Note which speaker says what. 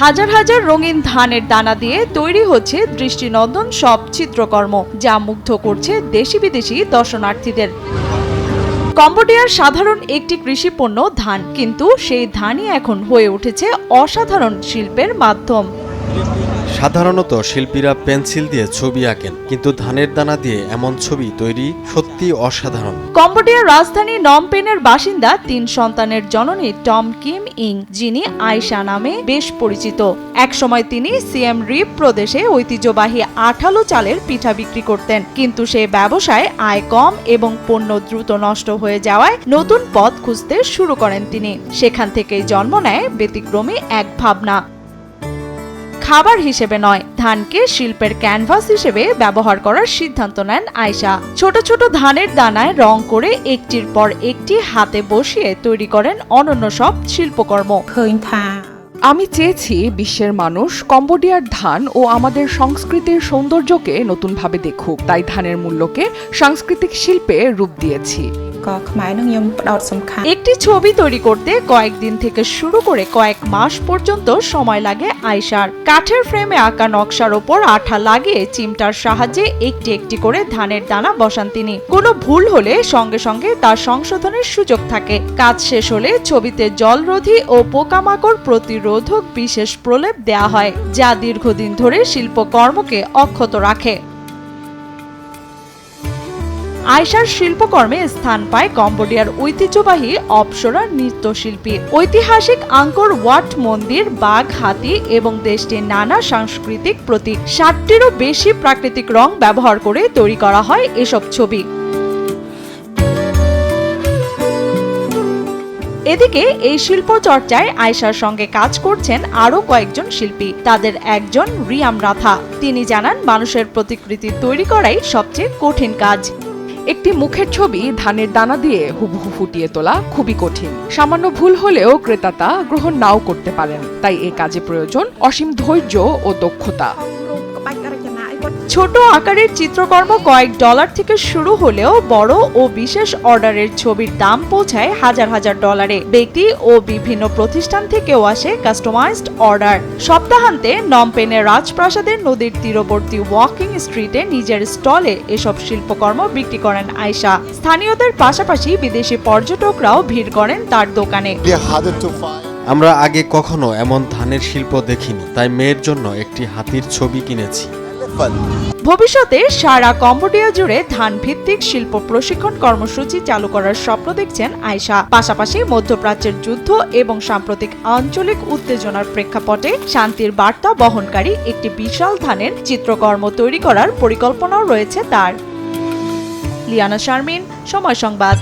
Speaker 1: হাজার হাজার রঙিন ধানের দানা দিয়ে তৈরি হচ্ছে দৃষ্টিনন্দন সব চিত্রকর্ম, যা মুগ্ধ করছে দেশি বিদেশি দর্শনার্থীদের। কম্বোডিয়ার সাধারণ একটি কৃষি পণ্য ধান, কিন্তু সেই ধানই এখন হয়ে উঠেছে অসাধারণ শিল্পের মাধ্যম।
Speaker 2: সাধারণত শিল্পীরা পেন্সিল দিয়ে ছবি আঁকেন, কিন্তু ধানের দানা দিয়ে এমন ছবি তৈরি সত্যি অসাধারণ।
Speaker 1: কম্বোডিয়ার রাজধানী নমপেনের বাসিন্দা ৩ সন্তানের জননী টম কিম ইং, যিনি আয়শা নামে বেশ পরিচিত। একসময় তিনি সিএম রিপ প্রদেশে ঐতিহ্যবাহী আঠালো চালের পিঠা বিক্রি করতেন, কিন্তু সেই ব্যবসায় আয় কম এবং পণ্য দ্রুত নষ্ট হয়ে যাওয়ায় নতুন পথ খুঁজতে শুরু করেন তিনি। সেখান থেকেই জন্ম নেয় ব্যতিক্রমী এক ভাবনা। খাবার হিসেবে নয়, ধানকে শিল্পের ক্যানভাস হিসেবে ব্যবহার করার সিদ্ধান্ত নেন আয়শা। ছোট ছোট ধানের দানায় রং করে একটির পর একটি হাতে বসিয়ে তৈরি করেন অনন্য সব শিল্পকর্ম।
Speaker 3: আমি চেয়েছি বিশ্বের মানুষ কম্বোডিয়ার ধান ও আমাদের সংস্কৃতির সৌন্দর্যকে নতুনভাবে দেখুক, তাই ধানের মূল্যকে সাংস্কৃতিক শিল্পে রূপ দিয়েছি।
Speaker 1: একটি ছবি তৈরি করতে কয়েকদিন থেকে শুরু করে কয়েক মাস পর্যন্ত সময় লাগে আয়শার। কাঠের ফ্রেমে আঁকা নকশার ওপর আঠা লাগিয়ে চিমটার সাহায্যে একটি একটি করে ধানের দানা বসান তিনি। কোনো ভুল হলে সঙ্গে সঙ্গে তার সংশোধনের সুযোগ থাকে। কাজ শেষ হলে ছবিতে জলরোধী ও পোকামাকড় প্রতিরোধক বিশেষ প্রলেপ দেয়া হয়, যা দীর্ঘদিন ধরে শিল্পকর্মকে অক্ষত রাখে। আয়শার শিল্পকর্মে স্থান পায় কম্বোডিয়ার ঐতিহ্যবাহী অপ্সরা নৃত্যশিল্পী, ঐতিহাসিক আঙ্কর ওয়াট মন্দির, বাঘ, হাতি এবং দেশটির নানা সাংস্কৃতিক প্রতীক। 60টিরও বেশি প্রাকৃতিক রং ব্যবহার করে তৈরি করা হয় এসব ছবি। এদিকে এই শিল্প চর্চায় আয়শার সঙ্গে কাজ করছেন আরো কয়েকজন শিল্পী। তাদের একজন রিয়াম রাথা। তিনি জানান, মানুষের প্রতিকৃতি তৈরি করাই সবচেয়ে কঠিন কাজ।
Speaker 3: একটি মুখের ছবি ধানের দানা দিয়ে হুবহু ফুটিয়ে তোলা খুবই কঠিন। সামান্য ভুল হলেও ক্রেতা তা গ্রহণ নাও করতে পারেন, তাই এই কাজে প্রয়োজন অসীম ধৈর্য ও দক্ষতা।
Speaker 1: ছোট আকারের চিত্রকর্ম কয়েক ডলার থেকে শুরু হলেও বড় ও বিশেষ অর্ডারের ছবির দাম পৌঁছায় হাজার হাজার ডলারে। ব্যক্তি ও বিভিন্ন প্রতিষ্ঠান থেকেও আসে কাস্টমাইজড অর্ডার। সপ্তাহান্তে নমপেনের রাজপ্রাসাদের নদীর তীরবর্তী ওয়াকিং স্ট্রিটে নিজের স্টলে এসব শিল্পকর্ম বিক্রি করেন আয়শা। স্থানীয়দের পাশাপাশি বিদেশি পর্যটকরাও ভিড় করেন তার দোকানে।
Speaker 2: আমরা আগে কখনো এমন ধানের শিল্প দেখিনি, তাই মেয়ের জন্য একটি হাতির ছবি কিনেছি।
Speaker 1: ভবিষ্যতে সারা কম্বোডিয়া জুড়ে ধান ভিত্তিক শিল্প প্রশিক্ষণ কর্মসূচি চালু করার স্বপ্ন দেখছেন আয়শা। পাশাপাশি মধ্যপ্রাচ্যের যুদ্ধ এবং সাম্প্রতিক আঞ্চলিক উত্তেজনার প্রেক্ষাপটে শান্তির বার্তা বহনকারী একটি বিশাল ধানের চিত্রকর্ম তৈরি করার পরিকল্পনাও রয়েছে তার। লিয়ানা শারমিন, সময় সংবাদ।